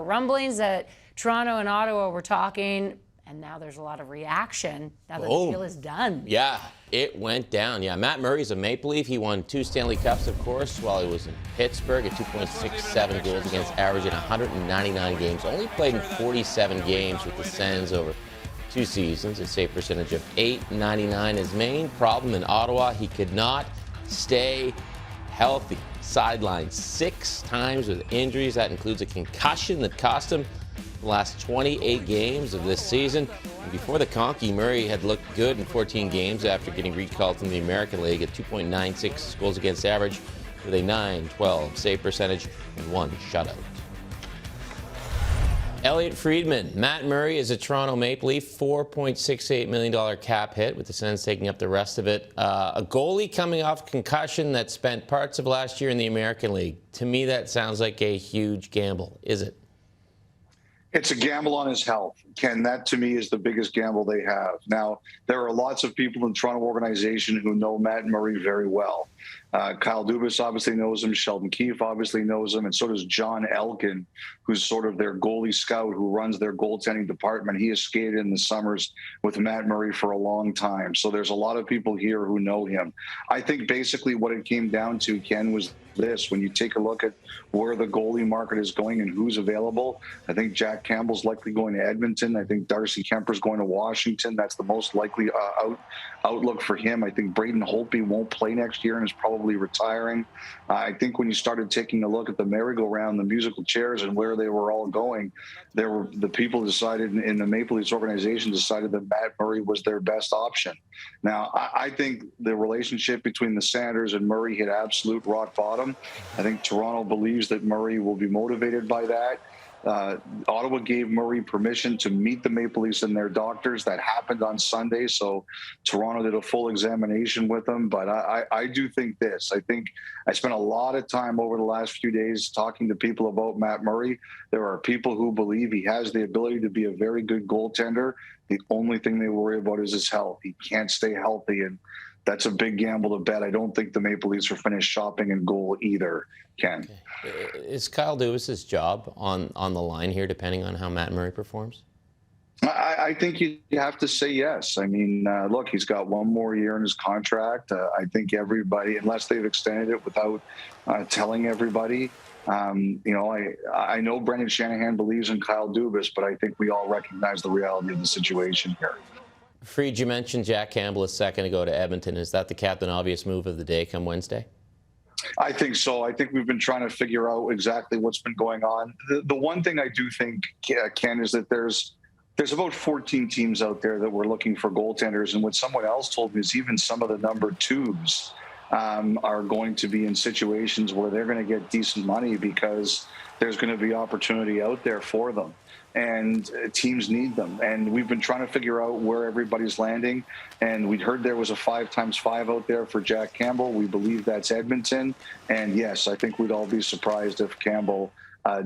rumblings that Toronto and Ottawa were talking, and now there's a lot of reaction now that the deal is done. Yeah, it went down. Yeah, Matt Murray's a Maple Leaf. He won 2 Stanley Cups, of course, while he was in Pittsburgh at 2.67 goals against average in 199 games. Only played in 47 games with the Sens over 2 seasons. A save percentage of .899. His main problem in Ottawa, he could not stay healthy. Sidelined 6 times with injuries. That includes a concussion that cost him the last 28 games of this season. And before the Conky, Murray had looked good in 14 games after getting recalled from the American League at 2.96 goals against average with a .912 save percentage and 1 shutout. Elliotte Friedman. Matt Murray is a Toronto Maple Leaf, $4.68 million cap hit, with the Sens taking up the rest of it. A goalie coming off concussion that spent parts of last year in the American League. To me, that sounds like a huge gamble. Is it? It's a gamble on his health, Ken. That, to me, is the biggest gamble they have. Now, there are lots of people in the Toronto organization who know Matt Murray very well. Kyle Dubas obviously knows him. Sheldon Keefe obviously knows him. And so does John Elkin, who's sort of their goalie scout who runs their goaltending department. He has skated in the summers with Matt Murray for a long time. So there's a lot of people here who know him. I think basically what it came down to, Ken, was this. When you take a look at where the goalie market is going and who's available, I think Jack Campbell's likely going to Edmonton. I think Darcy Kemper's going to Washington. That's the most likely outlook for him. I think Braden Holtby won't play next year and is probably retiring. I think when you started taking a look at the merry-go-round, the musical chairs, and where they were all going, the people decided in the Maple Leafs organization decided that Matt Murray was their best option. Now, I think the relationship between the Sanders and Murray hit absolute rock bottom. I think Toronto believes that Murray will be motivated by that. Ottawa gave Murray permission to meet the Maple Leafs and their doctors. That happened on Sunday, so Toronto did a full examination with them. But I do think this. I think I spent a lot of time over the last few days talking to people about Matt Murray. There are people who believe he has the ability to be a very good goaltender. The only thing they worry about is his health. He can't stay healthy, and that's a big gamble to bet. I don't think the Maple Leafs are finished shopping in goal either, Ken. Okay. Is Kyle Dubas' job on the line here, depending on how Matt Murray performs? I think you have to say yes. I mean, look, he's got 1 more year in his contract. I think everybody, unless they've extended it without telling everybody, I know Brendan Shanahan believes in Kyle Dubas, but I think we all recognize the reality of the situation here. Fried, you mentioned Jack Campbell a second ago to Edmonton. Is that the Captain Obvious move of the day come Wednesday? I think so. I think we've been trying to figure out exactly what's been going on. The one thing I do think, Ken, is that there's about 14 teams out there that were looking for goaltenders. And what someone else told me is even some of the number 2s are going to be in situations where they're going to get decent money because there's going to be opportunity out there for them. And teams need them. And we've been trying to figure out where everybody's landing. And we'd heard there was a 5x5 out there for Jack Campbell. We believe that's Edmonton. And yes, I think we'd all be surprised if Campbell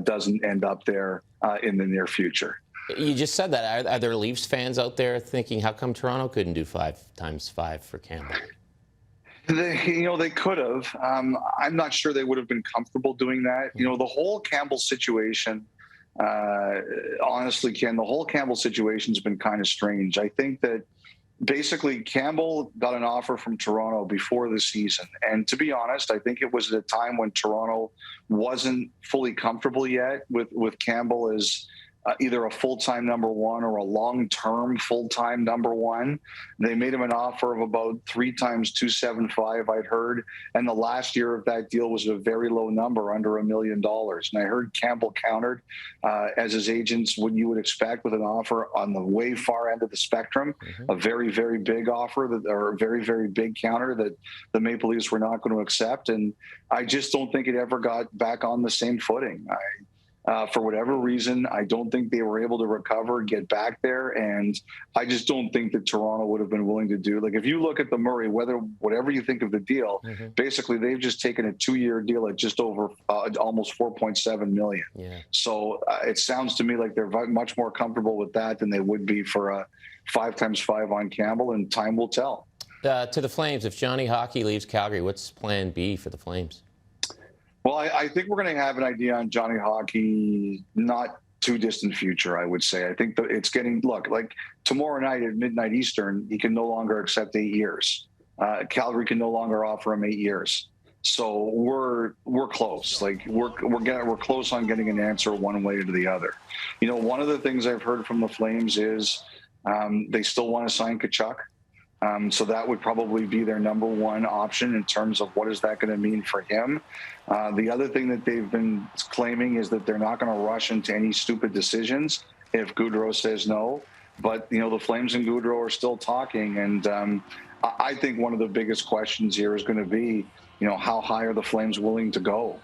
doesn't end up there in the near future. You just said that. Are there Leafs fans out there thinking, how come Toronto couldn't do 5x5 for Campbell? They could have. I'm not sure they would have been comfortable doing that. The whole Campbell situation, honestly, Ken, the whole Campbell situation's been kind of strange. I think that basically Campbell got an offer from Toronto before the season. And to be honest, I think it was at a time when Toronto wasn't fully comfortable yet with Campbell as either a full-time number 1 or a long-term full-time number 1. They made him an offer of about 3 times $275, I'd heard. And the last year of that deal was a very low number, under $1 million. And I heard Campbell countered, as his agents you would expect, with an offer on the way far end of the spectrum, a very, very big offer or a very, very big counter that the Maple Leafs were not going to accept. And I just don't think it ever got back on the same footing. For whatever reason, I don't think they were able to recover, get back there. And I just don't think that Toronto would have been willing to do. Like, if you look at the Murray, whatever you think of the deal, basically they've just taken a 2-year deal at just over almost $4.7 million. Yeah. So it sounds to me like they're much more comfortable with that than they would be for a 5x5 on Campbell, and time will tell. To the Flames, if Johnny Hockey leaves Calgary, what's plan B for the Flames? Well, I think we're going to have an idea on Johnny Hockey not too distant future, I would say. I think that it's getting, look, like tomorrow night at midnight Eastern, he can no longer accept 8 years. Calgary can no longer offer him 8 years. So we're close. Like we're close on getting an answer one way or the other. You know, one of the things I've heard from the Flames is they still want to sign Tkachuk. So that would probably be their number one option in terms of what is that going to mean for him. The other thing that they've been claiming is that they're not going to rush into any stupid decisions if Gaudreau says no. But, you know, the Flames and Gaudreau are still talking. And I think one of the biggest questions here is going to be, you know, how high are the Flames willing to go?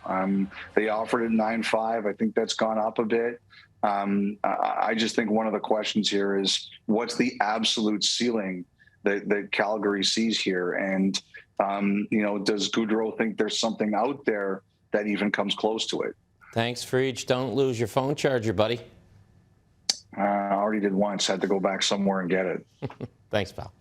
They offered it 9.5. I think that's gone up a bit. I just think one of the questions here is what's the absolute ceiling that Calgary sees here? And, you know, does Gaudreau think there's something out there that even comes close to it? Thanks, Friedge. Don't lose your phone charger, buddy. I already did once. Had to go back somewhere and get it. Thanks, pal.